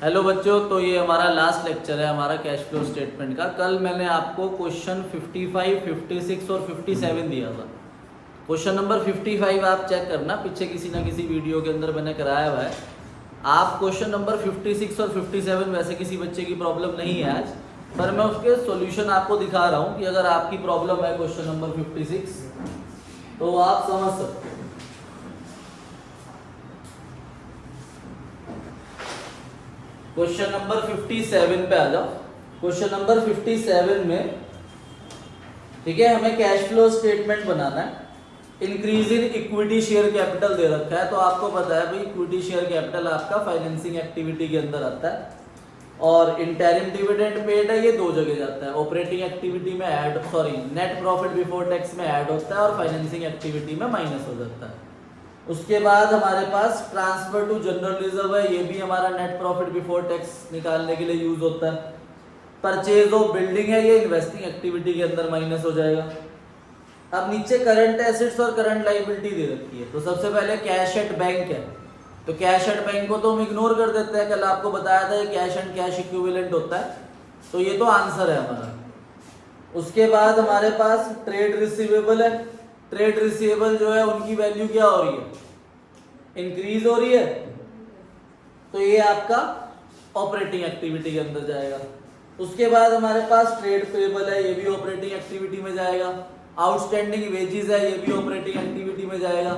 Hello बच्चों, तो ये हमारा लास्ट लेक्चर है हमारा कैश फ्लो स्टेटमेंट का। कल मैंने आपको क्वेश्चन 55, 56 और 57 दिया था। क्वेश्चन नंबर 55 आप चेक करना, पीछे किसी ना किसी वीडियो के अंदर मैंने कराया हुआ है। आप क्वेश्चन नंबर 56 और 57 वैसे किसी बच्चे की प्रॉब्लम नहीं है आज, पर मैं उसके सॉल्यूशन आपको दिखा रहा हूँ कि अगर आपकी प्रॉब्लम है क्वेश्चन नंबर 56 तो आप समझ सकते हो। क्वेश्चन नंबर 57 पे आ जाओ। क्वेश्चन नंबर 57 में ठीक है, हमें कैश फ्लो स्टेटमेंट बनाना है। Increase in equity share capital दे रखा है, तो आपको पता है भाई इक्विटी शेयर कैपिटल आपका फाइनेंसिंग एक्टिविटी के अंदर आता है और इंटरिम डिविडेंड पेड है, ये दो जगह जाता है। ऑपरेटिंग एक्टिविटी में नेट प्रॉफिट बिफोर टैक्स में ऐड होता है और फाइनेंसिंग एक्टिविटी में माइनस हो जाता है। उसके बाद हमारे पास ट्रांसफर टू जनरल रिजर्व है, ये भी हमारा नेट प्रॉफिट बिफोर टैक्स निकालने के लिए यूज होता है। परचेज ऑफ बिल्डिंग है, ये इन्वेस्टिंग एक्टिविटी के अंदर माइनस हो जाएगा। अब नीचे करंट एसेट्स और करंट लायबिलिटी दे रखी है, तो सबसे पहले कैश एट बैंक है, तो कैश एट बैंक को तो हम इग्नोर कर देते हैं। कल आपको बताया था कैश एंड कैश इक्विवेलेंट होता है, तो ये तो आंसर है हमारा। उसके बाद हमारे पास ट्रेड रिसीवेबल है। ट्रेड रिसीवेबल जो है उनकी वैल्यू क्या हो रही है, इंक्रीज हो रही है, तो ये आपका ऑपरेटिंग एक्टिविटी के अंदर जाएगा। उसके बाद हमारे पास ट्रेड पेबल है, ये भी ऑपरेटिंग एक्टिविटी में जाएगा। आउटस्टैंडिंग वेजेस है, ये भी ऑपरेटिंग एक्टिविटी में जाएगा।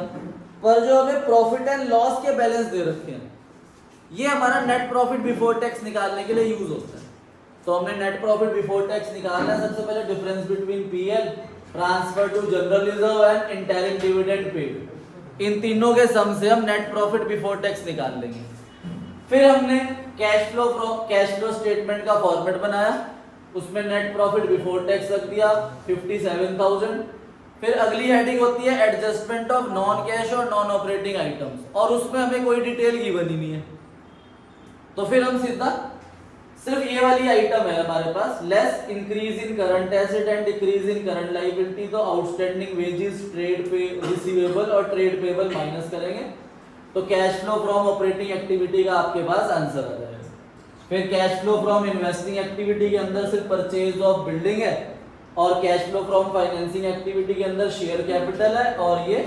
पर जो हमें प्रॉफिट एंड लॉस के बैलेंस दे रखे हैं, ये हमारा नेट प्रॉफिट बिफोर टैक्स निकालने के लिए यूज होता है। तो हमने नेट प्रॉफिट बिफोर टैक्स निकालना है। सबसे पहले difference between PL, transfer to general reserve and interim dividend paid, इन तीनों के सम से हम नेट प्रॉफिट बिफोर टैक्स निकाल लेंगे। फिर हमने कैश फ्लो स्टेटमेंट का फॉर्मेट बनाया, उसमें नेट प्रॉफिट बिफोर टैक्स रख दिया 57,000। फिर अगली हेडिंग होती है एडजस्टमेंट ऑफ नॉन कैश और नॉन ऑपरेटिंग आइटम्स, और उसमें हमें कोई डिटेल गिवन ही नहीं है। तो फिर हम सीधा सिर्फ ये वाली आइटम है हमारे पास, less increase in current asset and decrease in current liability, तो outstanding wages, trade pay receivable और ट्रेड पेबल माइनस करेंगे, तो cash flow from operating activity का आपके पास आंसर आ जाएगा। फिर cash flow from investing activity के अंदर सिर्फ परचेज ऑफ बिल्डिंग है, और cash flow from financing activity के अंदर शेयर कैपिटल है, और ये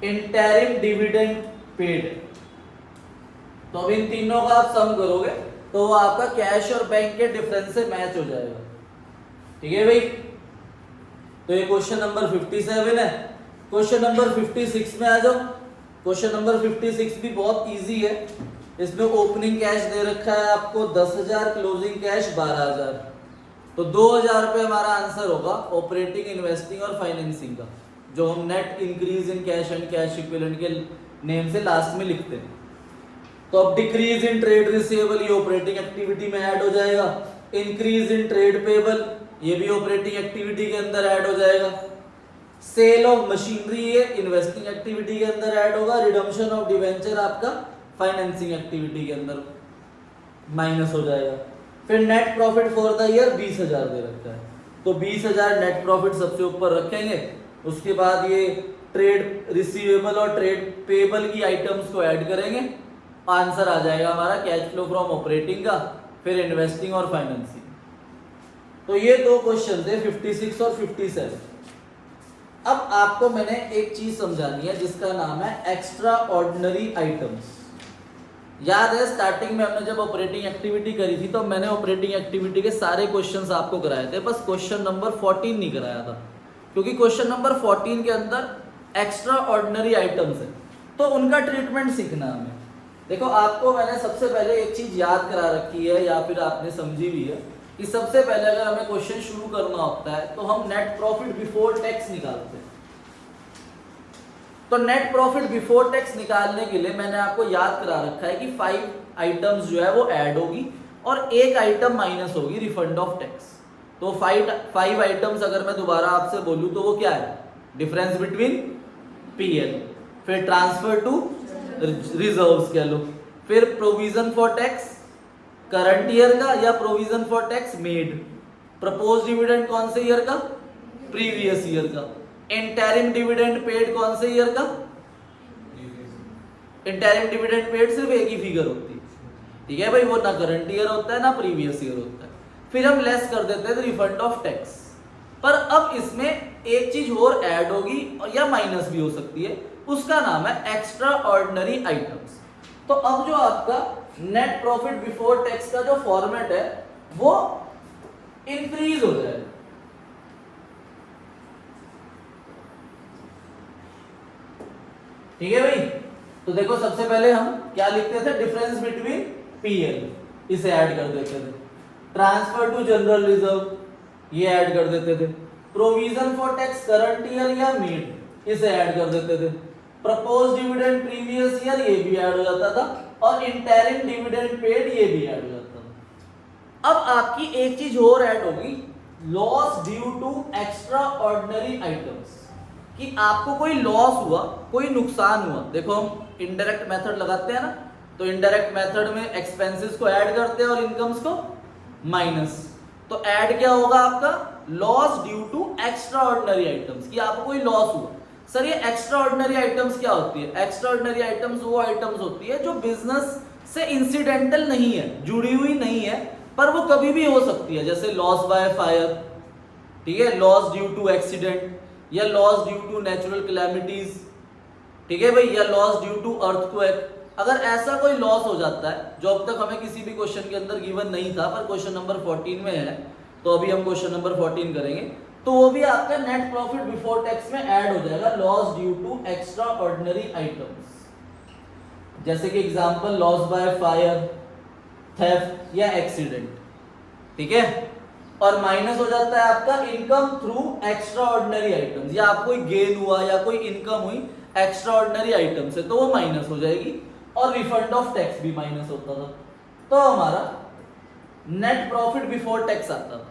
इंटरिम डिविडेंड पेड है। तो अब इन तीनों का आप सम करोगे तो वो आपका कैश और बैंक के डिफरेंस से मैच हो जाएगा। ठीक है भाई, तो ये क्वेश्चन नंबर 57 है। क्वेश्चन नंबर 56 में आ जाओ। क्वेश्चन नंबर 56 भी बहुत इजी है। इसमें ओपनिंग कैश दे रखा है आपको 10,000, क्लोजिंग कैश 12,000, तो 2,000 रुपये हमारा आंसर होगा ऑपरेटिंग, इन्वेस्टिंग और फाइनेंसिंग का, जो हम net increase in cash and cash equivalent के नेम से लास्ट में लिखते हैं। तो अब डिक्रीज इन ट्रेड रिसीवेबल, ये ऑपरेटिंग एक्टिविटी में ऐड हो जाएगा। इंक्रीज इन ट्रेड पेबल, ये भी ऑपरेटिंग एक्टिविटी के अंदर ऐड हो जाएगा। सेल ऑफ मशीनरी, ये इन्वेस्टिंग एक्टिविटी के अंदर ऐड होगा। रिडम्पशन ऑफ डिवेंचर आपका फाइनेंसिंग एक्टिविटी के अंदर माइनस हो जाएगा। फिर net profit for the year 20,000 दे रखा है, तो 20,000 नेट प्रॉफिट सबसे ऊपर रखेंगे। उसके बाद ये ट्रेड रिसीवेबल और ट्रेड पेबल की आइटम्स को ऐड करेंगे, आंसर आ जाएगा हमारा कैश फ्लो फ्रॉम ऑपरेटिंग का, फिर इन्वेस्टिंग और फाइनेंसिंग। तो ये दो क्वेश्चन थे 56 और 57। अब आपको मैंने एक चीज समझानी है जिसका नाम है एक्स्ट्रा ऑर्डिनरी आइटम्स। याद है स्टार्टिंग में हमने जब ऑपरेटिंग एक्टिविटी करी थी तो मैंने ऑपरेटिंग एक्टिविटी के सारे क्वेश्चंस आपको कराए थे, बस क्वेश्चन नंबर 14 नहीं कराया था, क्योंकि क्वेश्चन नंबर 14 के अंदर एक्स्ट्रा ऑर्डिनरी आइटम्स है, तो उनका ट्रीटमेंट सीखना हमें। देखो, आपको मैंने सबसे पहले एक चीज याद करा रखी है, या फिर आपने समझी भी है, कि सबसे पहले अगर हमें क्वेश्चन शुरू करना होता है तो हम नेट प्रॉफिट बिफोर टैक्स निकालते हैं। तो नेट प्रॉफिट बिफोर टैक्स निकालने के लिए मैंने आपको याद करा रखा है कि 5 आइटम्स जो है वो ऐड होगी और एक आइटम माइनस होगी, रिफंड ऑफ टैक्स। तो 5 आइटम्स अगर मैं दोबारा आपसे बोलूं तो वो क्या है, डिफरेंस बिटवीन पीएल, फिर ट्रांसफर टू रिजर्व्स कह लो, फिर provision for tax current year का या provision for tax made, propose dividend कौन से ईयर का, प्रीवियस ईयर का, इंटरिम डिविडेंड पेड कौन से ईयर का, इंटरिम डिविडेंड पेड सिर्फ एक ही फिगर होती है, ठीक है भाई, वो ना करंट ईयर होता है ना प्रीवियस ईयर होता है। फिर हम लेस कर देते थे रिफंड ऑफ टैक्स। पर अब इसमें एक चीज और ऐड होगी या माइनस भी हो सकती है, उसका नाम है एक्स्ट्रा ऑर्डिनरी आइटम्स। तो अब जो आपका नेट प्रॉफिट बिफोर टैक्स का जो फॉर्मेट है वो इंक्रीज हो जाएगा। ठीक है भाई, तो देखो सबसे पहले हम क्या लिखते थे, डिफरेंस बिटवीन पीएल, इसे ऐड कर देते थे। ट्रांसफर टू जनरल रिजर्व, ये ऐड कर देते थे। Provision for tax current year या मीड, इसे ऐड कर देते थे। प्रपोज डिविडेंड प्रीवियस ईयर, ये भी ऐड हो जाता था। और इंटरिम डिविडेंड पेड, ये भी ऐड हो जाता था। अब आपकी एक चीज और ऐड होगी, loss due to extraordinary items, कि आपको कोई लॉस हुआ, कोई नुकसान हुआ। देखो हम इनडायरेक्ट मेथड लगाते हैं ना, तो इनडायरेक्ट मेथड में एक्सपेंसेस को ऐड करते हैं और इनकम्स को माइनस। तो ऐड क्या होगा आपका, loss due to extraordinary items, कि आपको कोई लॉस हुआ। सर ये एक्स्ट्रा ऑर्डिनरी आइटम्स क्या होती है? एक्स्ट्रा ऑर्डिनरी आइटम्स वो आइटम्स होती है जो बिजनेस से इंसिडेंटल नहीं है, जुड़ी हुई नहीं है, पर वो कभी भी हो सकती है। जैसे लॉस बाय फायर, ठीक है, लॉस ड्यू टू एक्सीडेंट, या loss due to natural calamities, ठीक है भाई, या लॉस ड्यू टू अर्थक्वेक। अगर ऐसा कोई लॉस हो जाता है जो अब तक हमें किसी भी क्वेश्चन के अंदर गिवन नहीं था, पर क्वेश्चन नंबर 14 में है, तो अभी हम क्वेश्चन नंबर 14 करेंगे, तो वो भी आपका नेट प्रॉफिट बिफोर टैक्स में ऐड हो जाएगा, loss due to extraordinary items. जैसे कि example loss by fire, theft या एक्सीडेंट, ठीक है। और माइनस हो जाता है आपका income through extraordinary items, या आपको गेन हुआ या कोई इनकम हुई एक्स्ट्रा ऑर्डिनरी आइटम से, तो वो माइनस हो जाएगी। और रिफंड ऑफ टैक्स भी माइनस होता था, तो हमारा नेट प्रॉफिट बिफोर टैक्स आता था।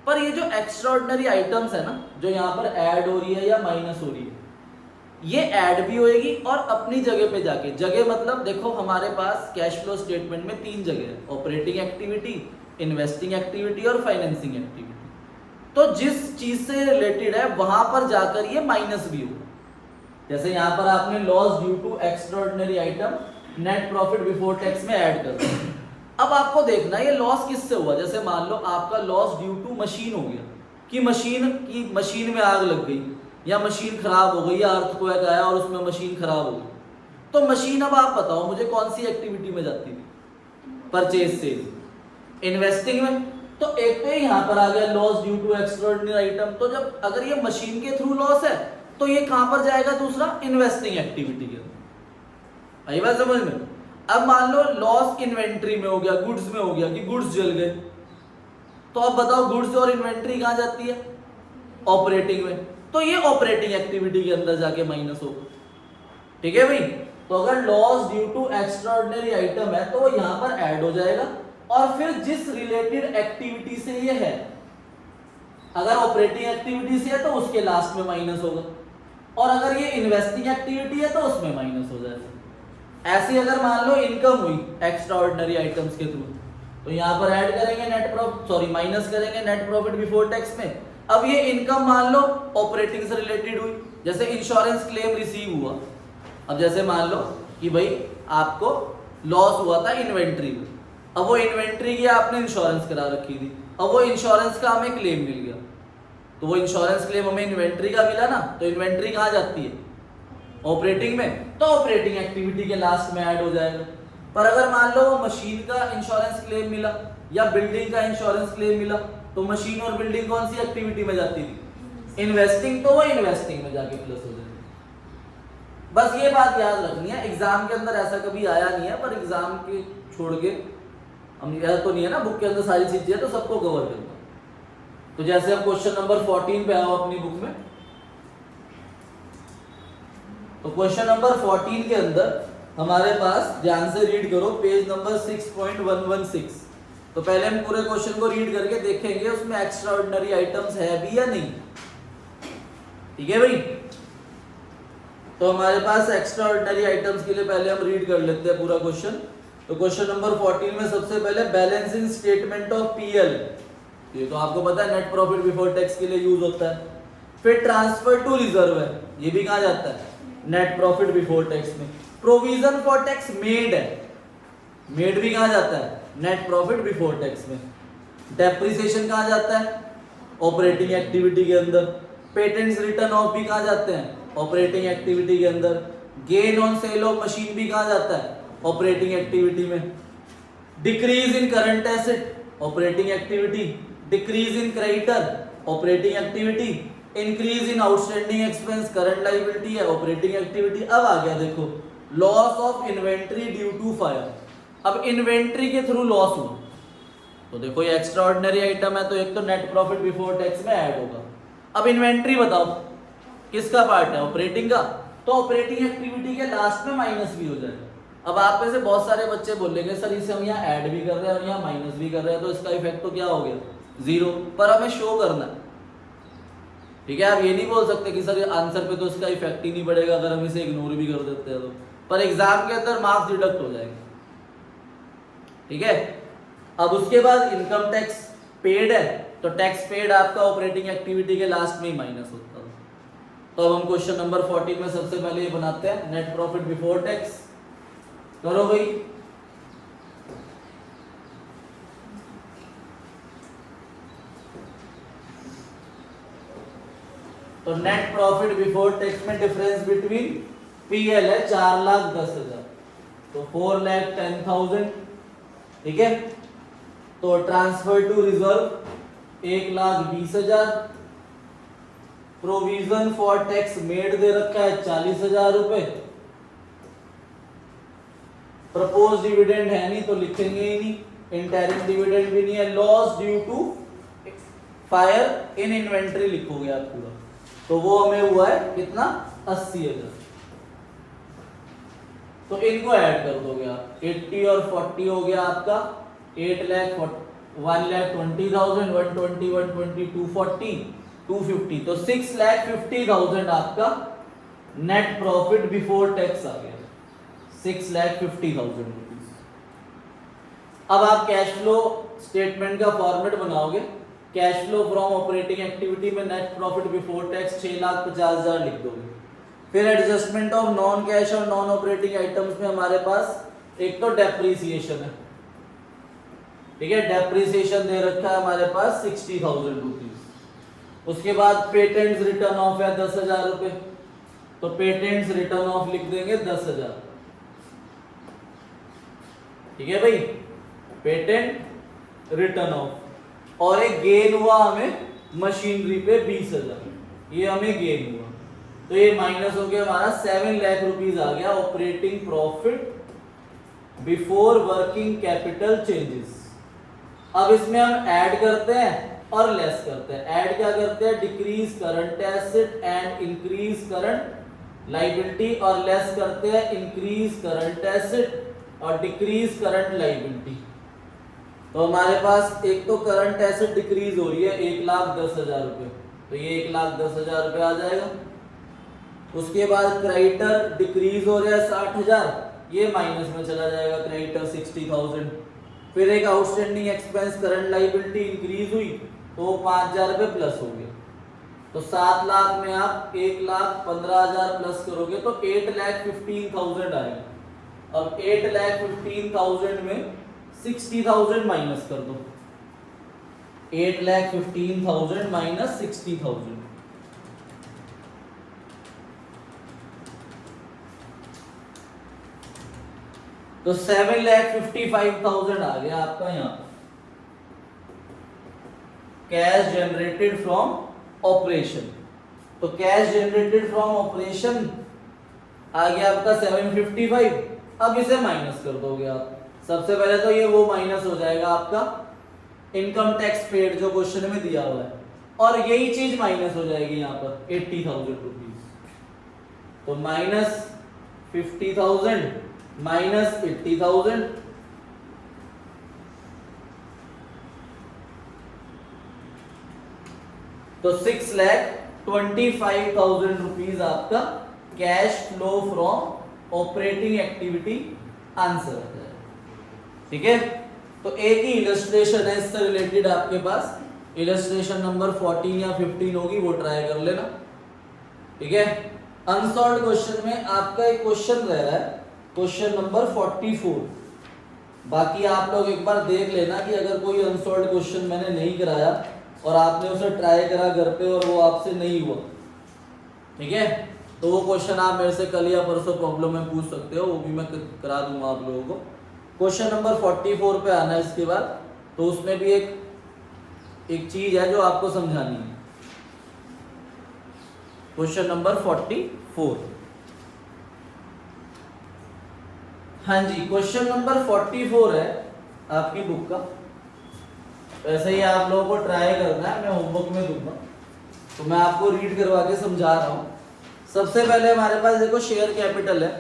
पर ये जो एक्स्ट्रा ऑर्डिनरी आइटम्स है ना, जो यहाँ पर ऐड हो रही है या माइनस हो रही है, ये ऐड भी होएगी और अपनी जगह पे जाके, जगह मतलब देखो हमारे पास कैश फ्लो स्टेटमेंट में 3 जगह है, ऑपरेटिंग एक्टिविटी, इन्वेस्टिंग एक्टिविटी और फाइनेंसिंग एक्टिविटी। तो जिस चीज से रिलेटेड है वहां पर जाकर ये माइनस भी होगा। जैसे यहां पर आपने loss due to extraordinary item net profit before tax में ऐड कर दिया। अब आपको देखना ये लॉस किससे हुआ। जैसे मान लो आपका लॉस ड्यू टू मशीन हो गया, कि मशीन में आग लग गई, या मशीन खराब हो गई, या अर्थक्वेक आया और उसमें मशीन खराब हो गई। तो मशीन, अब आप बताओ मुझे कौन सी एक्टिविटी में जाती थी? परचेज सेल, इन्वेस्टिंग में। तो एक तो यहाँ पर आ गया loss due to extraordinary item. तो जब अगर ये मशीन के थ्रू लॉस है तो ये कहां पर जाएगा? दूसरा इन्वेस्टिंग एक्टिविटी के अंदर। आई बात समझ में? अब मान लो लॉस इन्वेंट्री में हो गया, गुड्स में हो गया, कि गुड्स जल गए, तो अब बताओ गुड्स और इन्वेंट्री कहां जाती है? ऑपरेटिंग में। तो ये ऑपरेटिंग एक्टिविटी के अंदर जाके माइनस होगा, ठीक है भाई। तो अगर loss due to extraordinary item है तो वो यहां पर ऐड हो जाएगा, और फिर जिस रिलेटेड एक्टिविटी से ये है, अगर ऑपरेटिंग एक्टिविटी से है तो उसके लास्ट में माइनस होगा, और अगर ये इन्वेस्टिंग एक्टिविटी है तो उसमें माइनस हो जाएगा। ऐसे अगर मान लो इनकम हुई एक्स्ट्राऑर्डिनरी आइटम्स के थ्रू, तो यहां पर ऐड करेंगे माइनस करेंगे नेट प्रॉफिट बिफोर टैक्स में। अब ये इनकम मान लो ऑपरेटिंग से रिलेटेड हुई, जैसे इंश्योरेंस क्लेम रिसीव हुआ। अब जैसे मान लो कि भाई आपको लॉस हुआ था इन्वेंट्री में, अब वो इन्वेंट्री की आपने इंश्योरेंस करा रखी थी, अब वो इंश्योरेंस का हमें क्लेम मिल गया, तो वो इंश्योरेंस क्लेम हमें इन्वेंट्री का मिला ना, तो इन्वेंट्री कहाँ जाती है? ऑपरेटिंग में। तो ऑपरेटिंग एक्टिविटी के लास्ट में ऐड हो जाएगा। पर अगर मान लो मशीन का इंश्योरेंस क्लेम मिला या बिल्डिंग का इंश्योरेंस क्लेम मिला, तो मशीन और बिल्डिंग कौन सी एक्टिविटी में जाती थी? इन्वेस्टिंग। तो वो इन्वेस्टिंग में जाके प्लस हो जाएगी। बस ये बात याद रखनी है, एग्जाम के अंदर ऐसा कभी आया नहीं है, पर एग्जाम के छोड़ के हम यह तो नहीं है ना, बुक के अंदर सारी चीजें तो सबको कवर करना। तो जैसे हम क्वेश्चन नंबर 14 पे आओ अपनी बुक में, तो क्वेश्चन नंबर 14 के अंदर हमारे पास, ध्यान से रीड करो, पेज नंबर 6.116। तो पहले हम पूरे क्वेश्चन को रीड करके देखेंगे उसमें एक्स्ट्रा ऑर्डिनरी आइटम्स है भी या नहीं, ठीक है भाई। तो हमारे पास एक्स्ट्रा ऑर्डिनरी आइटम्स के लिए पहले हम रीड कर लेते हैं पूरा क्वेश्चन। तो क्वेश्चन नंबर 14 में सबसे पहले बैलेंसिंग स्टेटमेंट ऑफ पीएल, ये तो आपको पता है नेट प्रॉफिट बिफोर टैक्स के लिए यूज होता है। फिर ट्रांसफर टू रिजर्व है, ये भी कहां जाता है? नेट प्रॉफिट बिफोर टैक्स में। प्रोविजन फॉर टैक्स मेड है, मेड भी कहाँ जाता है, नेट प्रॉफिट बिफोर टैक्स में। डेप्रिसिएशन कहाँ जाता है, ऑपरेटिंग एक्टिविटी के अंदर। पेटेंट्स रिटर्न ऑफ भी कहाँ जाते हैं, ऑपरेटिंग एक्टिविटी के अंदर। Gain on sale of machine भी कहाँ जाता है, ऑपरेटिंग एक्टिविटी में। Decrease in current asset, operating activity. Decrease in creditor, operating activity. Increase in outstanding expense, current liability है, ऑपरेटिंग एक्टिविटी। अब आ गया देखो, loss of inventory due to fire. अब इन्वेंट्री के थ्रू लॉस हुआ तो देखो ये एक्स्ट्रा ऑर्डिनरी आइटम है, तो एक तो नेट प्रॉफिट बिफोर टैक्स में ऐड होगा। अब इन्वेंट्री बताओ किसका पार्ट है, ऑपरेटिंग का, तो ऑपरेटिंग एक्टिविटी के लास्ट में माइनस भी हो जाएगा। अब आप में से बहुत सारे बच्चे बोलेंगे सर इसे हम यहाँ ऐड भी कर रहे हैं और यहाँ माइनस भी कर रहे हैं, तो इसका इफेक्ट तो क्या हो गया, जीरो। पर हमें शो करना है, ठीक है। आप ये नहीं बोल सकते कि सर आंसर पे तो इसका इफेक्ट ही नहीं पड़ेगा अगर हम इसे इग्नोर भी कर देते हैं तो, पर एग्जाम के अंदर मार्क्स डिडक्ट हो जाएंगे, ठीक है। अब उसके बाद इनकम टैक्स पेड है, तो टैक्स पेड आपका ऑपरेटिंग एक्टिविटी के लास्ट में ही माइनस होता है। तो अब हम क्वेश्चन नंबर 14 में सबसे पहले ये बनाते हैं, नेट प्रॉफिट बिफोर टैक्स। करो भाई। तो नेट प्रॉफिट बिफोर टैक्स में डिफरेंस बिटवीन पीएल है 4,10,000, तो 4,10,000, ठीक है। तो transfer to reserve 1,20,000, provision for tax made दे रखा है 40,000 रुपए, प्रपोज डिविडेंड है नहीं तो लिखेंगे ही नहीं, इंटरिम डिविडेंड भी नहीं है, loss due to fire in inventory लिखोगे आप पूरा, तो वो हमें हुआ है कितना, 80,000। तो इनको ऐड कर दोगे आप, 80 और 40 हो गया आपका 1,20,000, 120, 120, 240, 250, तो 6,50,000 आपका नेट प्रॉफिट बिफोर टैक्स आ गया, 6,50,000 रुपीज। अब आप कैश फ्लो स्टेटमेंट का फॉर्मेट बनाओगे, cash flow from operating activity में नेट प्रॉफिट बिफोर टैक्स 6,50,000 लिख दोगे। फिर एडजस्टमेंट ऑफ नॉन कैश और नॉन ऑपरेटिंग आइटम्स में हमारे पास एक तो डेप्रीसिएशन है, ठीक है, डेप्रीसिएशन दे रखा है हमारे पास 60,000 रुपीज। उसके बाद पेटेंट्स रिटर्न ऑफ है 10,000 रुपए, तो पेटेंट्स रिटर्न ऑफ लिख देंगे 10,000, ठीक है भाई, पेटेंट रिटर्न ऑफ। और एक गेन हुआ हमें मशीनरी पे 20,000, ये हमें गेन हुआ, तो ये माइनस हो गया हमारा 7 लाख रुपीज आ गया operating profit before working capital changes. अब इसमें हम ऐड करते हैं और लेस करते हैं। ऐड क्या करते हैं, decrease current asset and increase current liability, और लेस करते हैं इंक्रीज करंट एसेट और डिक्रीज करंट लायबिलिटी। तो हमारे पास एक तो करंट एसेट डिक्रीज हो रही है 1,10,000 रुपए, तो ये 1,10,000 रुपए आ जाएगा। उसके बाद क्रेडिटर डिक्रीज हो रहा है 60,000, ये माइनस में चला जाएगा, क्रेडिटर 60,000। फिर एक outstanding expense current liability increase हुई तो 5,000 रुपए प्लस हो गया, तो 7 लाख में आप 1,15,000 प्लस करोगे तो 8,15,000 आएगा। अब 8,15,000 में 60,000 माइनस कर दो, 8,15,000 माइनस 60,000, तो 7,55,000 आ गया आपका यहाँ पर कैश जनरेटेड फ्रॉम ऑपरेशन। तो कैश जनरेटेड फ्रॉम ऑपरेशन आ गया आपका 755। अब इसे माइनस कर दोगे आप, सबसे पहले तो ये वो माइनस हो जाएगा आपका इनकम टैक्स पेड जो क्वेश्चन में दिया हुआ है, और यही चीज माइनस हो जाएगी यहाँ पर 80,000 रुपीज, तो माइनस 50,000 माइनस 80,000, तो 6,25,000 रुपीज आपका cash flow from operating activity answer आ जाएगा, ठीक है। तो एक ही इलस्ट्रेशन है इससे रिलेटेड आपके पास, इलस्ट्रेशन नंबर 14 या 15 होगी, वो ट्राई कर लेना, ठीक है। अनसॉल्व्ड क्वेश्चन में आपका एक क्वेश्चन रह रहा है, क्वेश्चन नंबर 44। बाकी आप लोग एक बार देख लेना कि अगर कोई अनसॉल्व्ड क्वेश्चन मैंने नहीं कराया और आपने उसे ट्राई करा घर पे और वो आपसे नहीं हुआ, ठीक है, तो वो क्वेश्चन आप मेरे से कल या परसों प्रॉब्लम में पूछ सकते हो, वो भी मैं करा दूंगा आप लोगों को। क्वेश्चन नंबर 44 पे आना है इसके बाद। तो उसमें भी एक चीज है जो आपको समझानी है। Question number 44। हाँ जी, क्वेश्चन नंबर 44 है आपकी बुक का। वैसे ही आप लोगों को ट्राई करना है, मैं होमवर्क में दूंगा, तो मैं आपको रीड करवा के समझा रहा हूँ। सबसे पहले हमारे पास देखो शेयर कैपिटल है।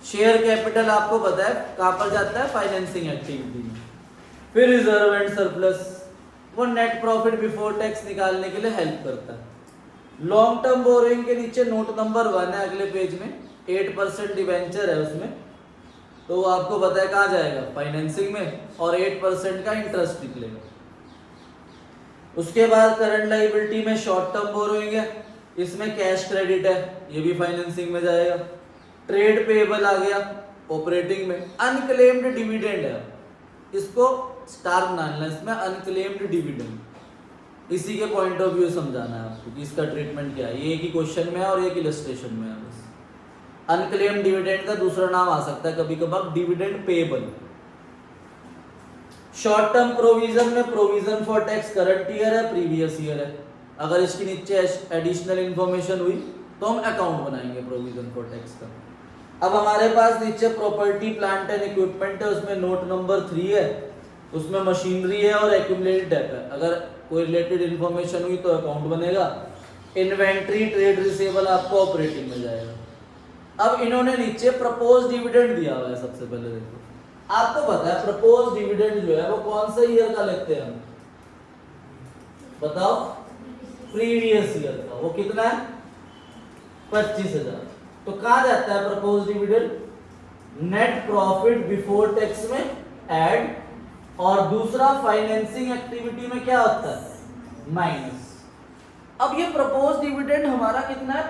शेयर कैपिटल आपको पता है कहाँ पर जाता है, फाइनेंसिंग एक्टिविटी में। फिर रिजर्व एंड सरप्लस, वो नेट प्रॉफिट बिफोर टैक्स निकालने के लिए हेल्प करता है। लॉन्ग टर्म बोरोइंग के नीचे नोट नंबर 1 है अगले पेज में, 8% डिवेंचर है उसमें, तो वो आपको पता है कहाँ जाएगा, फाइनेंसिंग में, और 8% का इंटरेस्ट निकलेगा। उसके बाद करंट लायबिलिटी में शॉर्ट टर्म बोरोइंग है, इसमें कैश क्रेडिट है, ये भी फाइनेंसिंग में जाएगा। ट्रेड पेएबल आ गया ऑपरेटिंग में। अनक्लेम्ड डिविडेंड है, इसको स्टार बनाना, इसमें अनक्लेम्ड डिविडेंड, इसी के पॉइंट ऑफ व्यू समझाना है आपको कि इसका ट्रीटमेंट क्या है। ये एक ही क्वेश्चन में है और एक इलस्ट्रेशन में है बस। अनक्लेम्ड डिविडेंड का दूसरा नाम आ सकता है कभी कभार dividend payable. Short term provision में provision for tax current year है, प्रीवियस ईयर है। अगर इसके नीचे एडिशनल इंफॉर्मेशन हुई तो हम अकाउंट बनाएंगे प्रोविजन फॉर टैक्स का। अब हमारे पास नीचे प्रॉपर्टी प्लांट एंड इक्विपमेंट है, उसमें नोट नंबर 3 है, उसमें मशीनरी है और एक्यूमुलेटेड डेट है। अगर कोई रिलेटेड इंफॉर्मेशन हुई तो अकाउंट बनेगा। इन्वेंट्री ट्रेड रिसीवेबल आपको ऑपरेटिंग में जाएगा। अब इन्होंने नीचे प्रपोज डिविडेंड दिया हुआ है। सबसे पहले देखो, आपको पता है प्रपोज डिविडेंड जो है वो कौन से ईयर का लेते हैं हम, बताओ, प्रीवियस ईयर का। वो कितना है, 25,000। तो कहां जाता है propose dividend, net profit before tax में ऐड, और दूसरा फाइनेंसिंग एक्टिविटी में क्या होता है, माइनस। अब ये प्रपोज डिविडेंड हमारा कितना है,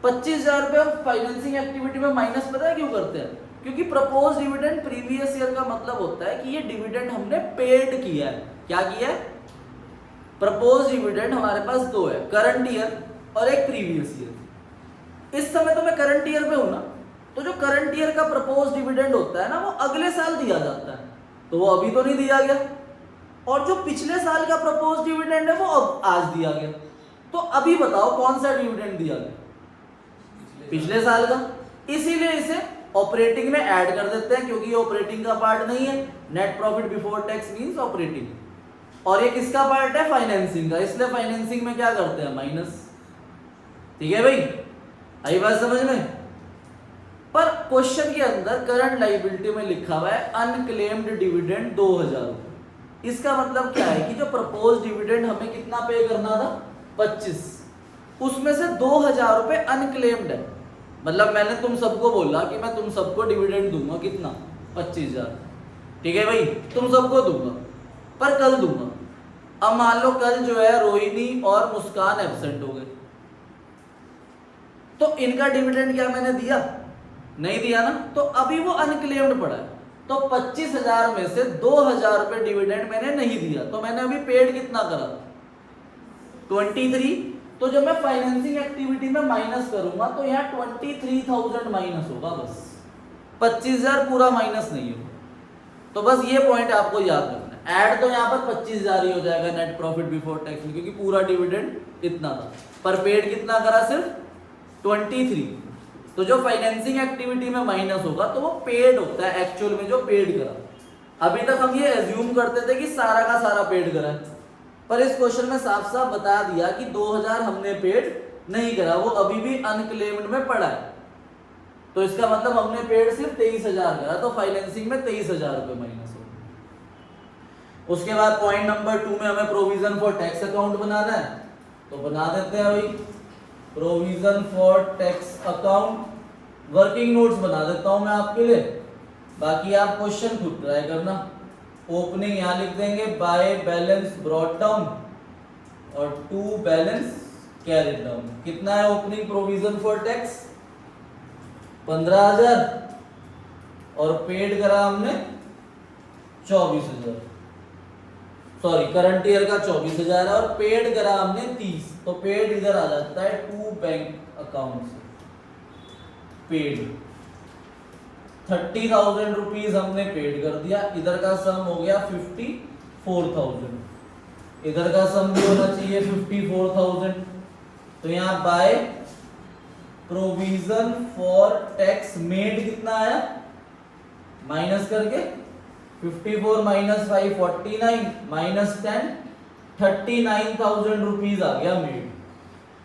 25,000 रुपए। हम फाइनेंसिंग एक्टिविटी में माइनस पता है क्यों करते हैं, क्योंकि प्रपोज डिविडेंड प्रीवियस ईयर का मतलब होता है कि ये डिविडेंड हमने पेड किया है। क्या किया है, प्रपोज डिविडेंड हमारे पास दो है, करंट ईयर और एक प्रीवियस ईयर। इस समय तो मैं करंट ईयर पे हूं ना, तो जो करंट ईयर का प्रपोज डिविडेंड होता है ना, वो अगले साल दिया जाता है, तो वो अभी तो नहीं दिया गया। और जो पिछले साल का प्रपोज डिविडेंड है वो अब आज दिया गया। तो अभी बताओ कौन सा डिविडेंड दिया गया, पिछले साल का। इसीलिए इसे ऑपरेटिंग में ऐड कर देते हैं, क्योंकि ये ऑपरेटिंग का पार्ट नहीं है। Net profit before tax means operating, और ये किसका पार्ट है, फाइनेंसिंग का। इसलिए फाइनेंसिंग में क्या करते हैं, माइनस। ठीक है भाई, आई बात समझ में। पर क्वेश्चन के अंदर करंट लायबिलिटी में लिखा हुआ है अनक्लेम्ड डिविडेंड 2,000 रुपए। इसका मतलब क्या है कि जो प्रपोज डिविडेंड हमें कितना पे करना था, 25, उसमें से 2,000 रुपए अनक्लेम्ड है। मतलब मैंने तुम सबको बोला कि मैं तुम सबको डिविडेंड दूंगा, कितना, 25,000। ठीक है भाई, तुम सबको दूंगा, पर कल दूंगा। अब मान लो कल जो है रोहिणी और मुस्कान एब्सेंट हो गए, तो इनका डिविडेंड क्या मैंने दिया, नहीं दिया ना, तो अभी वो अनक्लेम्ड पड़ा है। तो 25,000 में से 2,000 रुपए डिविडेंड मैंने नहीं दिया, तो मैंने अभी पेड कितना करा, 23। तो जब मैं फाइनेंसिंग एक्टिविटी में माइनस करूंगा तो यहाँ 23,000 माइनस होगा, बस 25,000 पूरा माइनस नहीं होगा। तो बस ये पॉइंट आपको याद रखना है। ऐड तो यहाँ पर 25,000 ही हो जाएगा नेट प्रॉफिट बिफोर टैक्स में, क्योंकि पूरा डिविडेंड इतना था, पर पेड कितना करा, सिर्फ 23। तो जो फाइनेंसिंग एक्टिविटी में माइनस होगा तो वो पेड होता है एक्चुअल में, जो पेड करा। अभी तक हम ये एज्यूम करते थे कि सारा का सारा पेड करा है, पर इस क्वेश्चन में साफ साफ बता दिया कि 2,000 हमने पेड नहीं करा, वो अभी भी अनक्लेम्ड में पड़ा है। तो इसका मतलब हमने पेड सिर्फ 23,000 करा, तो फाइनेंसिंग में 23,000 रुपए माइनस हो। उसके बाद पॉइंट नंबर 2 में हमें प्रोविजन फॉर टैक्स अकाउंट बनाना है, तो बना देते हैं भाई, provision for tax account. Working notes बना देता हूं मैं आपके लिए, बाकी आप क्वेश्चन खुद ट्राई करना। ओपनिंग यहां लिख देंगे, बाय बैलेंस ब्रॉट डाउन और टू बैलेंस कैरिड डाउन। कितना है ओपनिंग प्रोविजन फॉर टैक्स, 15,000। और पेड करा हमने 24,000, सॉरी करंट ईयर का 24,000 है और पेड करा हमने 30, तो पेड इधर आ जाता है टू बैंक अकाउंट से। पेड 30,000 रुपीज हमने पेड कर दिया, इधर का सम हो गया 54,000, इधर का सम भी होना चाहिए 54,000। तो यहाँ by provision for tax made कितना आया, माइनस करके 54 माइनस 5 49 माइनस 10 39,000 रुपीज आ गया मेड।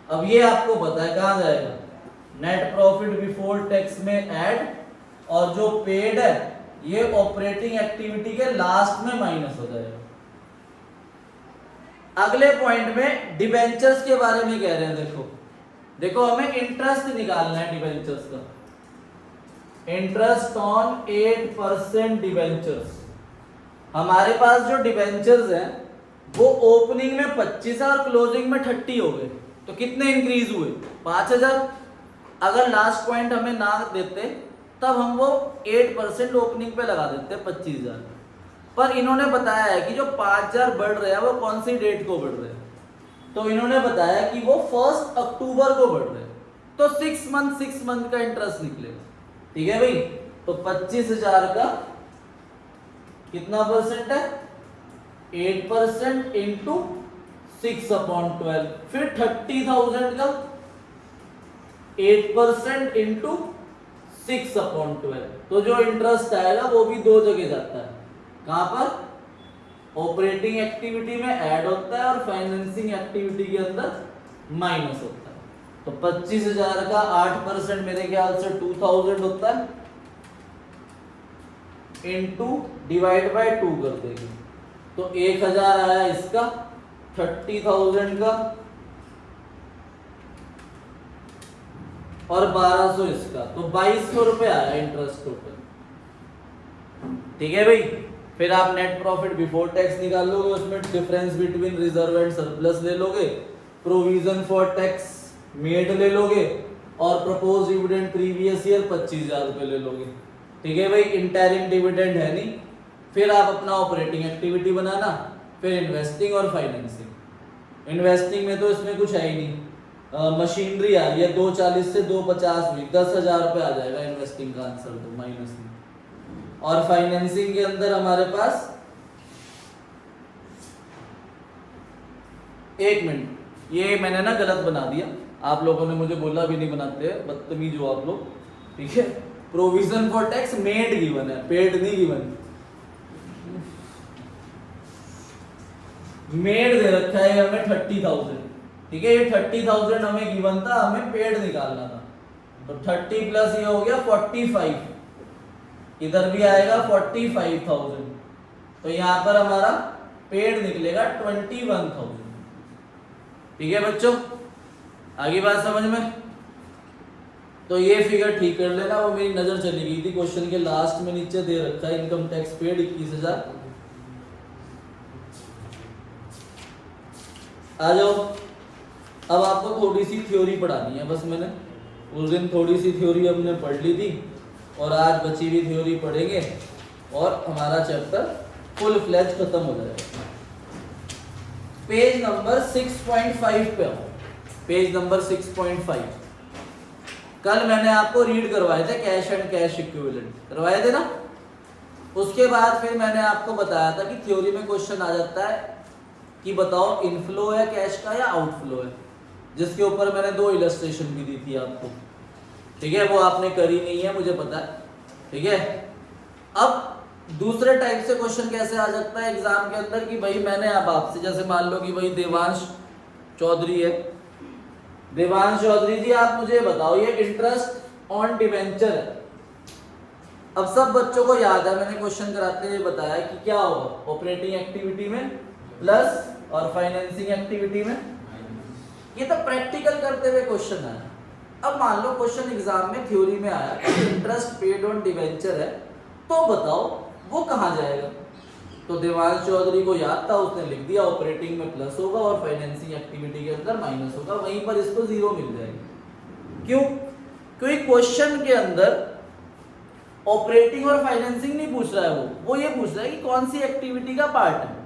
अब ये आपको पता है कहाँ जाएगा, नेट प्रॉफिट बिफोर टैक्स में ऐड, और जो पेड है ये ऑपरेटिंग एक्टिविटी के लास्ट में माइनस हो जाएगा। अगले पॉइंट में डिबेंचर्स के बारे में कह रहे हैं। देखो हमें इंटरेस्ट निकालना है डिबेंचर्स का, इंटरेस्ट ऑन 8% डिबेंचर्स। हमारे पास जो डिबेंचर्स हैं वो ओपनिंग में 25 और क्लोजिंग में 30 हो गए, तो कितने इंक्रीज हुए 5,000। अगर लास्ट पॉइंट हमें ना देते तब हम वो 8% ओपनिंग पे लगा देते 25,000, पर इन्होंने बताया है कि जो 5,000 बढ़ रहे हैं वो कौन सी डेट को बढ़ रहे हैं, तो इन्होंने बताया कि वो 1 अक्टूबर को बढ़ रहे हैं, तो 6 मंथ का इंटरेस्ट निकलेगा। ठीक है भाई, तो 25,000 का कितना परसेंट है, 8% इंटू 6/12, फिर 30,000 का 8% इंटू 6/12, तो जो इंटरेस्ट आएगा वो भी दो जगह जाता है, कहां पर, ऑपरेटिंग एक्टिविटी में ऐड होता है और फाइनेंसिंग एक्टिविटी के अंदर माइनस होता है। तो 25,000 का 8% मेरे ख्याल से 2,000 होता है, इनटू डिवाइड बाय 2 कर देंगे, तो 1,000 आया इसका, 30,000 का और 1,200 इसका, तो 2,200 रुपए आया इंटरेस्ट टोटल। ठीक है भाई, फिर आप नेट प्रॉफिट बिफोर टैक्स निकाल लोगे, उसमें difference between reserve and surplus ले लोगे, प्रोविजन फॉर टैक्स मेड ले लोगे, और प्रपोज डिविडेंड प्रीवियस ईयर 25,000 रुपए ले लोगे। ठीक है भाई, इंटरिम डिविडेंड है नहीं, फिर आप अपना ऑपरेटिंग एक्टिविटी बनाना, फिर इन्वेस्टिंग और फाइनेंसिंग। इन्वेस्टिंग में तो इसमें कुछ है ही नहीं, मशीनरी आ रही है 240 से 250 हुई, 10,000 रुपए आ जाएगा इन्वेस्टिंग का आंसर, तो माइनस में। और फाइनेंसिंग के अंदर हमारे पास, एक मिनट, ये मैंने ना गलत बना दिया, आप लोगों ने मुझे बोला भी नहीं बनाते, बदतमीज हो आप लोग। ठीक है, provision for tax made given है, पेड नहीं गिवन, मेड दे रखा है हमें 30,000। ठीक है, ये 30,000 हमें गिवन था, हमें पेड निकालना था, तो 30 प्लस ये हो गया 45, इधर भी आएगा 45,000, तो यहां पर हमारा पेड निकलेगा 21,000। ठीक है बच्चों, आगे बात समझ में, तो ये फिगर ठीक कर लेना, वो मेरी नजर चली गई थी, क्वेश्चन के लास्ट में नीचे दे रखा है इनकम टैक्स पेड 21,000। आ जाओ, अब आपको थोड़ी सी थ्योरी पढ़ानी है, बस मैंने उस दिन थोड़ी सी थ्योरी हमने पढ़ ली थी, और आज बची हुई थ्योरी पढ़ेंगे और हमारा चैप्टर फुल फ्लैज खत्म हो जाएगा। पेज नंबर 6.5 पे आओ, पेज नंबर 6.5। कल मैंने आपको रीड करवाए थे कैश एंड कैश इक्विवेलेंट, करवाए थे ना। उसके बाद फिर मैंने आपको बताया था कि थ्योरी में क्वेश्चन आ जाता है कि बताओ इनफ्लो है कैश का या आउटफ्लो है, जिसके ऊपर मैंने 2 इलस्ट्रेशन भी दी थी आपको। ठीक है, वो आपने करी नहीं है मुझे पता है। ठीक है, अब दूसरे टाइप से क्वेश्चन कैसे आ सकता है एग्जाम के अंदर कि भाई मैंने अब आपसे, जैसे मान लो कि भाई देवांश चौधरी है, देवांश चौधरी जी आप मुझे बताओ ये इंटरेस्ट ऑन डिवेंचर है। अब सब बच्चों को याद है, मैंने क्वेश्चन कराते हुए बताया कि क्या होगा, ऑपरेटिंग एक्टिविटी में प्लस और फाइनेंसिंग एक्टिविटी में। ये तो प्रैक्टिकल करते हुए क्वेश्चन है। अब मान लो क्वेश्चन एग्जाम में थ्योरी में आया कि इंटरेस्ट पेड ऑन डिवेंचर है, तो बताओ वो कहाँ जाएगा। तो देवांश चौधरी को याद था, उसने लिख दिया ऑपरेटिंग में प्लस होगा और फाइनेंसिंग एक्टिविटी के अंदर माइनस होगा, वहीं पर इसको 0 मिल जाएगा। क्यों? क्योंकि क्वेश्चन के अंदर ऑपरेटिंग और फाइनेंसिंग नहीं पूछ रहा है, वो ये पूछ रहा है कि कौन सी एक्टिविटी का पार्ट है।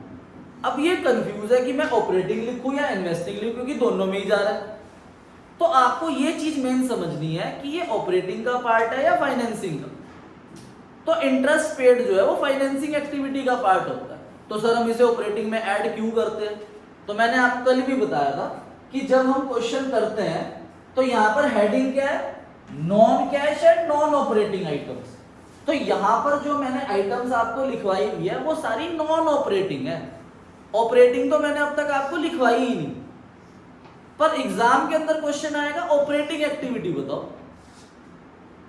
अब ये कंफ्यूज है कि मैं ऑपरेटिंग लिखूं या इन्वेस्टिंग लिखूं, क्योंकि दोनों में ही जा रहा है। तो आपको ये चीज मेन समझनी है कि ये ऑपरेटिंग का पार्ट है या फाइनेंसिंग का। तो इंटरेस्ट पेड जो है वो फाइनेंसिंग एक्टिविटी का पार्ट होता है, तो सर हम इसे ऑपरेटिंग में ऐड क्यों करते हैं? तो मैंने आपको कल भी बताया था कि जब हम क्वेश्चन करते हैं तो यहाँ पर हेडिंग क्या है, non cash and non operating items. तो यहाँ पर जो मैंने आइटम्स आपको लिखवाई हुई है वो सारी नॉन ऑपरेटिंग है, ऑपरेटिंग तो मैंने अब तक आपको लिखवाई ही नहीं। पर एग्जाम के अंदर क्वेश्चन आएगा ऑपरेटिंग एक्टिविटी बताओ,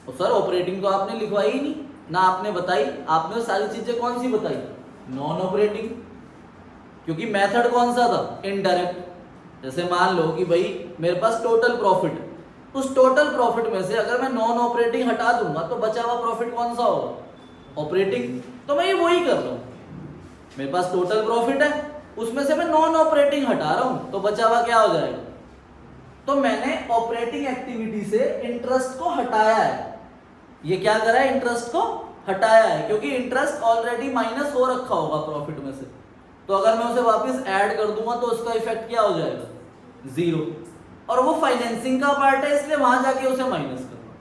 तो सर ऑपरेटिंग तो आपने लिखवाई ही नहीं ना, आपने बताई, आपने सारी चीजें कौन सी बताई, नॉन ऑपरेटिंग। क्योंकि मेथड कौन सा था, इनडायरेक्ट। जैसे मान लो कि भाई मेरे पास टोटल प्रॉफिट, उस टोटल प्रॉफिट में से अगर मैं नॉन ऑपरेटिंग हटा दूंगा तो बचा हुआ प्रॉफिट कौन सा होगा, ऑपरेटिंग। तो मैं ये वही कर रहा हूं, मेरे पास टोटल प्रॉफिट है, उसमें से मैं नॉन ऑपरेटिंग हटा रहा हूं, तो बचा हुआ क्या हो जाएगा। तो मैंने ऑपरेटिंग एक्टिविटी से इंटरेस्ट को हटाया है। ये क्या करा है, इंटरेस्ट को हटाया है, क्योंकि इंटरेस्ट ऑलरेडी माइनस हो रखा होगा प्रॉफिट में से। तो अगर मैं उसे वापस ऐड कर दूंगा तो उसका इफेक्ट क्या हो जाएगा, 0। और वो फाइनेंसिंग का पार्ट है, इसलिए वहां जाके उसे माइनस करना।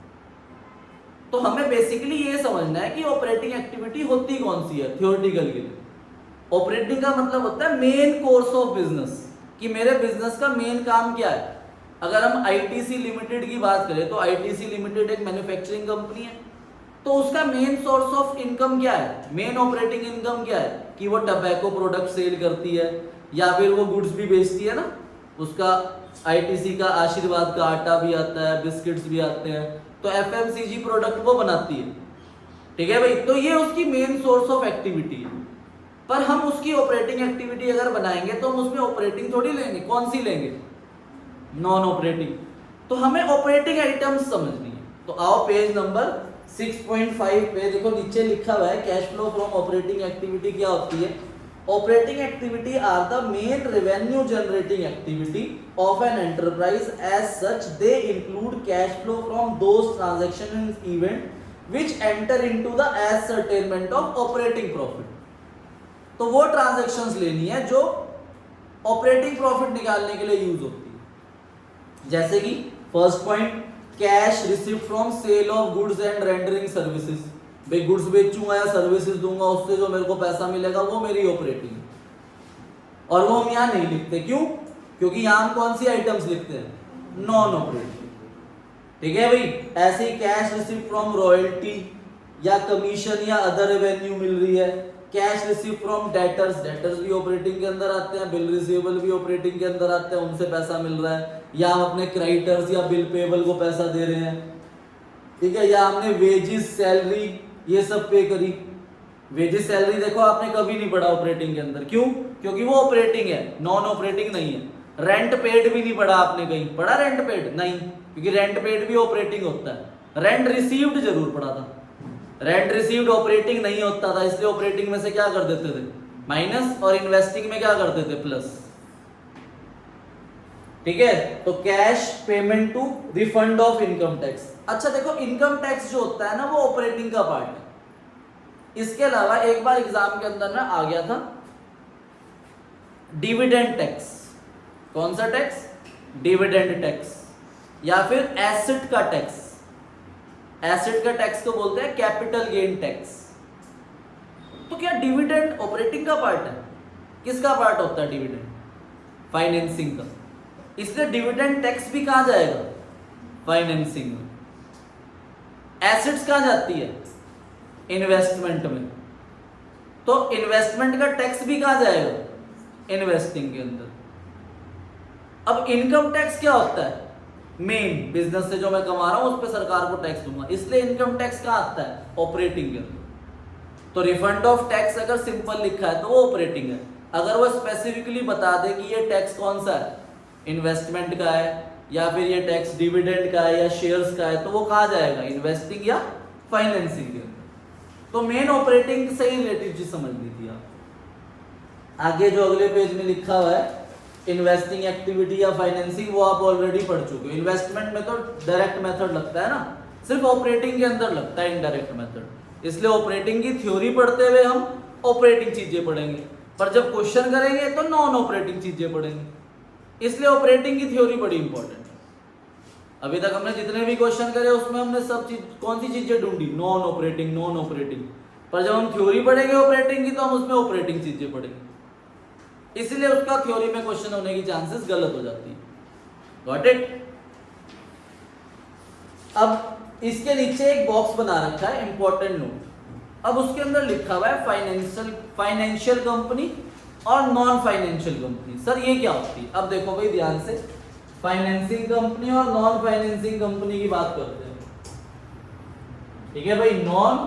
तो हमें बेसिकली ये समझना है कि ऑपरेटिंग एक्टिविटी होती कौन सी है थ्योरेटिकल के लिए। ऑपरेटिंग का मतलब होता है मेन कोर्स ऑफ बिजनेस, कि मेरे बिजनेस का मेन काम क्या है। अगर हम आईटीसी लिमिटेड की बात करें तो आईटीसी लिमिटेड एक मैन्युफैक्चरिंग कंपनी है, तो उसका मेन सोर्स ऑफ इनकम क्या है, मेन ऑपरेटिंग इनकम क्या है, कि वो टबैको प्रोडक्ट सेल करती है या फिर वो गुड्स भी बेचती है ना। उसका आईटीसी का आशीर्वाद का आटा भी आता है, बिस्किट्स भी आते हैं, तो एफएमसीजी प्रोडक्ट वो बनाती है, ठीक है भाई। तो ये उसकी मेन सोर्स ऑफ एक्टिविटी है। पर हम उसकी ऑपरेटिंग एक्टिविटी अगर बनाएंगे तो हम उसमें ऑपरेटिंग थोड़ी लेंगे, कौन सी लेंगे, नॉन ऑपरेटिंग। तो हमें ऑपरेटिंग आइटम्स समझनी है। तो आओ पेज नंबर 6.5 पे देखो, नीचे लिखा हुआ है cash flow from operating activity क्या होती है। Operating activity are the main revenue generating activity of an enterprise, as such they include cash flow from those transaction and event which enter into the ascertainment of operating profit. तो वो transactions लेनी है जो operating profit निकालने के लिए use होती है। जैसे कि first point, cash received from sale of goods and rendering services. भाई गुड्स बेचूंगा या सर्विसेज दूंगा, उससे जो मेरे को पैसा मिलेगा वो मेरी ऑपरेटिंग है। और वो हम यहाँ नहीं लिखते, क्यों, क्योंकि यहाँ हम कौन सी आइटम्स लिखते हैं, नॉन ऑपरेटिंग, ठीक है भाई। ऐसे ही कैश रिसीव्ड फ्रॉम रॉयल्टी या कमीशन या अदर रेवेन्यू मिल रही है। Cash receive from debtors, debtors भी ऑपरेटिंग के अंदर आते हैं, बिल रिसीवेबल भी ऑपरेटिंग के अंदर आते हैं, उनसे पैसा मिल रहा है। या हम अपने क्रेडिटर्स या बिल पेबल को पैसा दे रहे हैं, ठीक है। या हमने वेजेस, सैलरी, ये सब पे करी। वेजेस सैलरी देखो आपने कभी नहीं पढ़ा ऑपरेटिंग के अंदर, क्यों, क्योंकि वो ऑपरेटिंग है, नॉन ऑपरेटिंग नहीं है। रेंट पेड भी नहीं पढ़ा आपने, कहीं पढ़ा रेंट पेड, नहीं, क्योंकि रेंट पेड भी ऑपरेटिंग होता है। रेंट रिसीव्ड जरूर पढ़ा था, रेंट रिसीव्ड ऑपरेटिंग नहीं होता था, इसलिए ऑपरेटिंग में से क्या कर देते थे, माइनस, और इन्वेस्टिंग में क्या करते थे, प्लस, ठीक है। तो cash payment to refund of income tax. अच्छा देखो, इनकम टैक्स जो होता है ना वो ऑपरेटिंग का पार्ट है। इसके अलावा एक बार एग्जाम के अंदर ना आ गया था डिविडेंड टैक्स। कौन सा टैक्स, डिविडेंड टैक्स, या फिर एसेट का टैक्स। एसेट का टैक्स को बोलते हैं कैपिटल गेन टैक्स। तो क्या डिविडेंड ऑपरेटिंग का पार्ट है, किसका पार्ट होता है डिविडेंड, फाइनेंसिंग का, इसलिए डिविडेंड टैक्स भी कहां जाएगा, फाइनेंसिंग में। एसेट्स कहां जाती है, इन्वेस्टमेंट में, तो इन्वेस्टमेंट का टैक्स भी कहां जाएगा, इन्वेस्टिंग के अंदर। अब इनकम टैक्स क्या होता है, मेन बिजनेस से जो मैं कमा रहा हूं उस पर सरकार को टैक्स दूंगा, इसलिए इनकम टैक्स कहां आता है, ऑपरेटिंग के अंदर। तो रिफंड ऑफ टैक्स अगर सिंपल लिखा है तो वो ऑपरेटिंग है। अगर वो स्पेसिफिकली बता दे कि ये टैक्स कौन सा है, इन्वेस्टमेंट का है, या फिर ये टैक्स डिविडेंड का है या शेयर्स का है, तो वो कहां जाएगा, इन्वेस्टिंग या फाइनेंसिंग के अंदर। तो मेन ऑपरेटिंग से ही रिलेटेड चीज समझ ली थी आप। आगे जो अगले पेज में लिखा हुआ है इन्वेस्टिंग एक्टिविटी या फाइनेंसिंग, वो आप ऑलरेडी पढ़ चुके हो। इन्वेस्टमेंट में तो डायरेक्ट मेथड लगता है ना, सिर्फ ऑपरेटिंग के अंदर लगता है इनडायरेक्ट मेथड। इसलिए ऑपरेटिंग की थ्योरी पढ़ते हुए हम ऑपरेटिंग चीजें पढ़ेंगे, पर जब क्वेश्चन करेंगे तो नॉन ऑपरेटिंग चीजें पढ़ेंगे। इसलिए ऑपरेटिंग की थ्योरी बड़ी इंपॉर्टेंट है। अभी तक हमने जितने भी क्वेश्चन करे उसमें हमने सब चीज कौन सी चीजें ढूंढी, नॉन ऑपरेटिंग नॉन ऑपरेटिंग, पर जब हम थ्योरी पढ़ेंगे ऑपरेटिंग की तो हम उसमें ऑपरेटिंग चीजें पढ़ेंगे, इसलिए उसका थ्योरी में क्वेश्चन होने की चांसेस गलत हो जाती है। Got it. अब इसके नीचे एक बॉक्स बना रखा है इंपॉर्टेंट नोट। अब उसके अंदर लिखा हुआ है फाइनेंशियल कंपनी और नॉन फाइनेंशियल कंपनी। सर ये क्या होती है? अब देखो भाई ध्यान से, फाइनेंसिंग कंपनी और नॉन फाइनेंसिंग कंपनी की बात करते हैं। ठीक है भाई, नॉन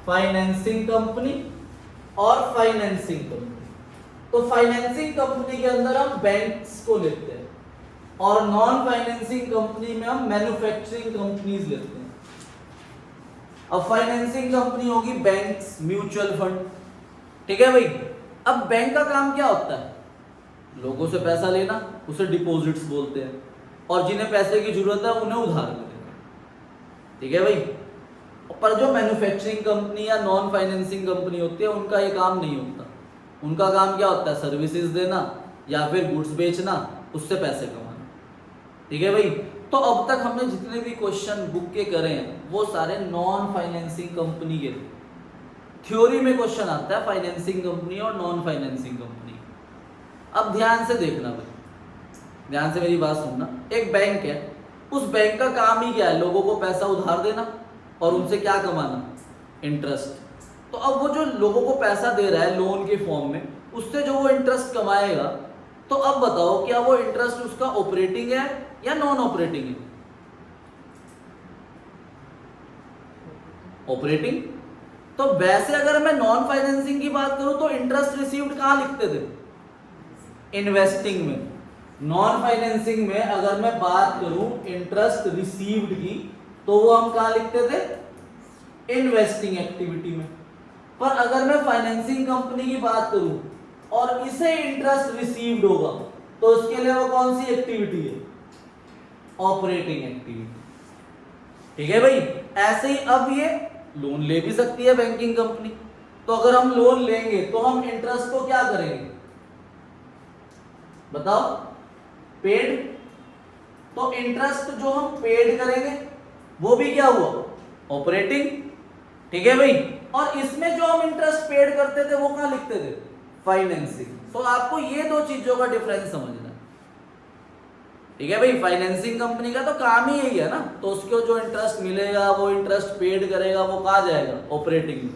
फाइनेंसिंग कंपनी और फाइनेंसिंग कंपनी। तो फाइनेंसिंग कंपनी के अंदर हम बैंक्स को लेते हैं और नॉन फाइनेंसिंग कंपनी में हम मैन्युफैक्चरिंग कंपनीज लेते हैं। अब फाइनेंसिंग कंपनी होगी बैंक्स, म्यूचुअल फंड। ठीक है भाई, अब बैंक का काम क्या होता है? लोगों से पैसा लेना, उसे डिपॉजिट्स बोलते हैं, और जिन्हें पैसे की जरूरत है उन्हें उधार देना। ठीक है भाई, पर जो मैन्युफैक्चरिंग कंपनी या नॉन फाइनेंसिंग कंपनी होती है उनका ये काम नहीं होता। उनका काम क्या होता है? सर्विसेज देना या फिर गुड्स बेचना, उससे पैसे कमाना। ठीक है भाई, तो अब तक हमने जितने भी क्वेश्चन बुक के करे हैं वो सारे नॉन फाइनेंसिंग कंपनी के थे। थ्योरी में क्वेश्चन आता है फाइनेंसिंग कंपनी और नॉन फाइनेंसिंग कंपनी। अब ध्यान से देखना भाई, ध्यान से मेरी बात सुनना। एक बैंक है, उस बैंक का काम ही क्या है? लोगों को पैसा उधार देना और उनसे क्या कमाना? इंटरेस्ट। तो अब वो जो लोगों को पैसा दे रहा है लोन के फॉर्म में, उससे जो वो इंटरेस्ट कमाएगा, तो अब बताओ क्या वो इंटरेस्ट उसका ऑपरेटिंग है या नॉन ऑपरेटिंग है? ऑपरेटिंग। तो वैसे अगर मैं नॉन फाइनेंसिंग की बात करूं तो इंटरेस्ट रिसीव्ड कहां लिखते थे? इन्वेस्टिंग में। नॉन फाइनेंसिंग में अगर मैं बात करूं इंटरेस्ट रिसीव्ड की, तो वो हम कहां लिखते थे? इन्वेस्टिंग एक्टिविटी में। पर अगर मैं फाइनेंसिंग कंपनी की बात करूं और इसे इंटरेस्ट रिसीव्ड होगा, तो उसके लिए वो कौन सी एक्टिविटी है? Operating activity. ठीक है भाई, ऐसे ही अब ये लोन ले भी सकती है बैंकिंग कंपनी। तो अगर हम लोन लेंगे तो हम इंटरेस्ट को क्या करेंगे? बताओ, पेड। तो इंटरेस्ट जो हम पेड करेंगे वो भी क्या हुआ? ऑपरेटिंग। ठीक है भाई, और इसमें जो हम इंटरेस्ट पेड करते थे वो कहां लिखते थे? फाइनेंसिंग। तो आपको ये दो चीजों का डिफरेंस समझना है। ठीक है भाई, फाइनेंसिंग कंपनी का तो काम ही यही है ना, तो उसको जो इंटरेस्ट मिलेगा वो इंटरेस्ट पेड करेगा, वो कहां जाएगा? ऑपरेटिंग में।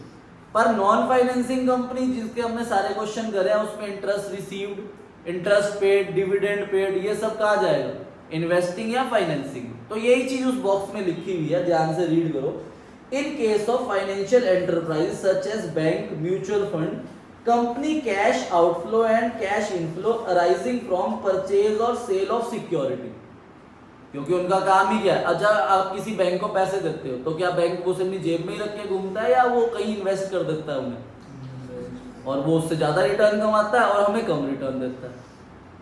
पर नॉन फाइनेंसिंग कंपनी जिसके हमने सारे क्वेश्चन करे हैं उसमें interest received, interest paid, dividend paid, ये सब कहां जाएगा? इन्वेस्टिंग या फाइनेंसिंग। तो यही चीज उस बॉक्स में लिखी हुई है, ध्यान से रीड करो। In case of financial enterprise such as bank, mutual fund, company cash outflow and cash inflow arising from purchase और सेल ऑफ सिक्योरिटी। क्योंकि उनका काम ही क्या है? अच्छा, आप किसी बैंक को पैसे देते हो तो क्या बैंक वो अपनी जेब में ही रख के घूमता है या वो कहीं इन्वेस्ट कर देता है उन्हें, और वो उससे ज्यादा रिटर्न कमाता है और हमें कम रिटर्न देता है?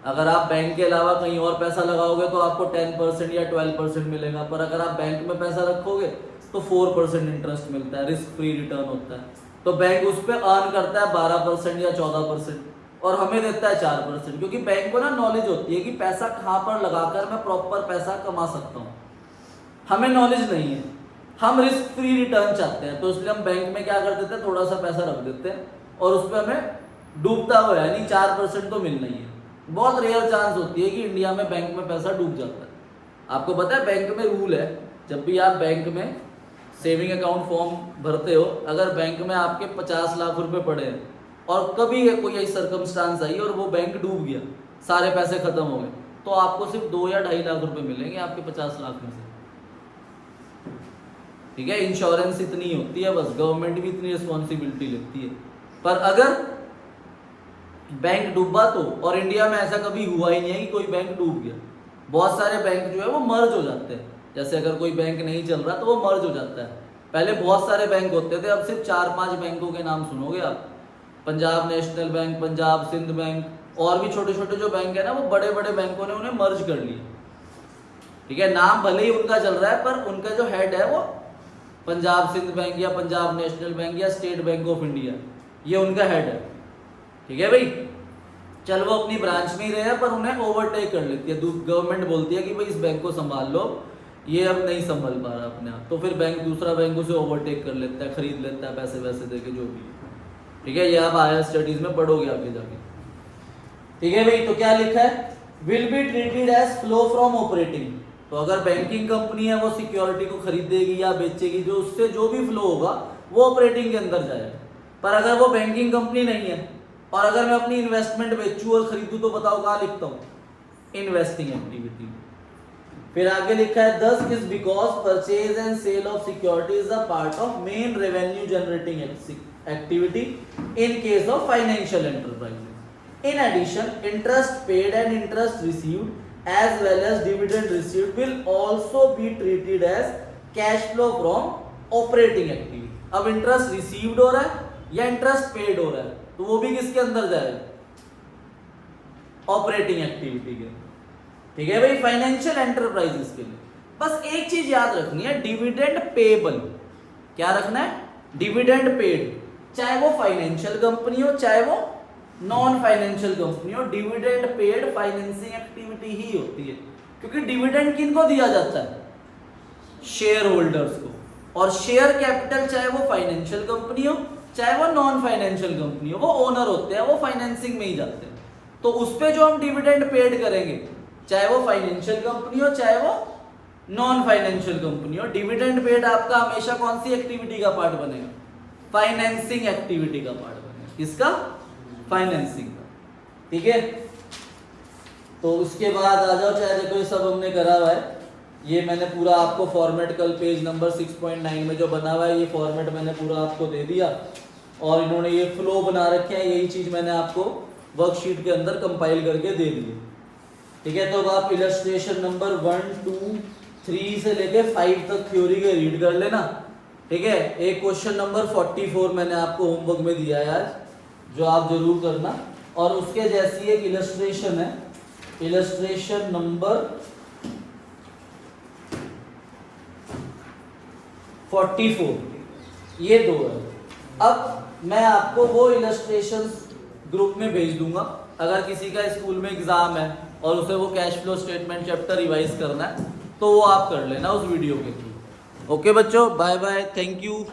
अगर आप बैंक के अलावा कहीं और पैसा लगाओगे तो आपको 10% या 12% मिलेगा, पर अगर आप बैंक में पैसा रखोगे तो 4% इंटरेस्ट मिलता है, रिस्क फ्री रिटर्न होता है। तो बैंक उस पर अर्न करता है 12% या 14% और हमें देता है 4%, क्योंकि बैंक को ना नॉलेज होती है कि पैसा कहाँ पर लगाकर मैं प्रॉपर पैसा कमा सकता हूँ। हमें नॉलेज नहीं है, हम रिस्क फ्री रिटर्न चाहते हैं, तो इसलिए हम बैंक में क्या कर देते हैं? थोड़ा सा पैसा रख देते हैं और उस पर हमें डूबता हुआ यानी 4% तो मिलना ही है। बहुत रेयर चांस होती है कि इंडिया में बैंक में पैसा डूब जाता है। आपको पता है बैंक में रूल है, जब भी आप बैंक में सेविंग अकाउंट फॉर्म भरते हो, अगर बैंक में आपके 50 लाख रुपए पड़े हैं और कभी कोई ऐसी सर्कमस्टांस आई और वो बैंक डूब गया, सारे पैसे खत्म हो गए, तो आपको सिर्फ 2 या 2.5 लाख रुपए मिलेंगे आपके 50 लाख में से। ठीक है, इंश्योरेंस इतनी होती है, बस गवर्नमेंट भी इतनी रिस्पॉन्सिबिलिटी लेती है। पर अगर बैंक डूबा तो, और इंडिया में ऐसा कभी हुआ ही नहीं है कि कोई बैंक डूब गया। बहुत सारे बैंक जो है वो मर्ज हो जाते हैं, जैसे अगर कोई बैंक नहीं चल रहा तो वो मर्ज हो जाता है। पहले बहुत सारे बैंक होते थे, अब सिर्फ 4-5 बैंकों के नाम सुनोगे आप। Punjab national bank, Punjab Sindh bank, और भी छोटे छोटे जो बैंक है ना, वो बड़े बड़े बैंकों ने उन्हें मर्ज कर लिया। ठीक है, नाम भले ही उनका चल रहा है पर उनका जो हेड है वो पंजाब सिंध बैंक या पंजाब नेशनल बैंक या स्टेट बैंक ऑफ इंडिया, ये उनका हेड है, ठीक है भाई। चल वो अपनी ब्रांच में ही रहे पर उन्हें ओवरटेक कर लेती है, गवर्नमेंट बोलती है कि भाई इस बैंक को संभाल लो, ये अब नहीं संभाल पा रहा अपने आप, तो फिर बैंक दूसरा बैंक उसे ओवरटेक कर लेता है, खरीद लेता है पैसे वैसे देके जो भी, ठीक है। ये आप हायर स्टडीज में पढ़ोगे आगे जाके, ठीक है भाई। तो क्या लिखा है, will be treated as flow from operating. तो अगर बैंकिंग कंपनी है वो सिक्योरिटी को खरीदेगी या बेचेगी, जो उससे जो भी फ्लो होगा वो ऑपरेटिंग के अंदर जाएगा। पर अगर वो बैंकिंग कंपनी नहीं है और अगर मैं अपनी इन्वेस्टमेंट बेचूं और खरीदूं तो बताओ कहाँ लिखता हूं, इन्वेस्टिंग एक्टिविटी। फिर आगे लिखा है this is because purchase and sale of security is a part of main revenue generating activity in case of financial enterprises. In addition interest paid and interest received as well as dividend received will also be treated as cash flow from operating activity। अब interest received हो रहा है या interest paid हो रहा है तो वो भी किसके अंदर जाएगा, ऑपरेटिंग एक्टिविटी के, ठीक है भाई, फाइनेंशियल एंटरप्राइजेस के लिए। बस एक चीज याद रखनी है, डिविडेंड पेएबल, क्या रखना है, डिविडेंड पेड, चाहे वो फाइनेंशियल कंपनी हो चाहे वो नॉन फाइनेंशियल कंपनी हो, डिविडेंड पेड फाइनेंसिंग एक्टिविटी ही होती है। क्योंकि डिविडेंड किनको दिया जाता है, शेयर होल्डर्स को, और शेयर कैपिटल चाहे वो फाइनेंशियल कंपनी हो चाहे वो नॉन फाइनेंशियल कंपनी हो, वो ओनर होते हैं, वो फाइनेंसिंग में ही जाते हैं। तो उस पे जो हम डिविडेंड पेड करेंगे चाहे वो फाइनेंशियल कंपनी हो चाहे वो नॉन फाइनेंशियल कंपनी हो, डिविडेंड पेड आपका हमेशा कौन सी एक्टिविटी का पार्ट बनेगा, फाइनेंसिंग एक्टिविटी का पार्ट बनेगा, किसका, फाइनेंसिंग का, ठीक है। तो उसके बाद आ जाओ, चाहे देखो ये सब हमने करा हुआ है, ये मैंने पूरा आपको फॉर्मेट कल पेज नंबर 6.9 में जो बना हुआ है ये फॉर्मेट मैंने पूरा आपको दे दिया, और इन्होंने ये फ्लो बना रखे हैं, यही चीज मैंने आपको वर्कशीट के अंदर कंपाइल करके दे दी, ठीक है। तो अब आप इलस्ट्रेशन नंबर 1, 2, 3 से लेके 5 तक थ्योरी के रीड कर लेना, ठीक है। एक क्वेश्चन नंबर 44 मैंने आपको होमवर्क में दिया है आज, जो आप जरूर करना, और उसके जैसी एक इलस्ट्रेशन है, इलस्ट्रेशन नंबर 44, ये दो है। अब मैं आपको वो इलस्ट्रेशंस ग्रुप में भेज दूंगा, अगर किसी का स्कूल में एग्जाम है और उसे वो cash flow statement chapter revise करना है तो वो आप कर लेना उस वीडियो के थ्रू। ओके बच्चों, बाय बाय, थैंक यू।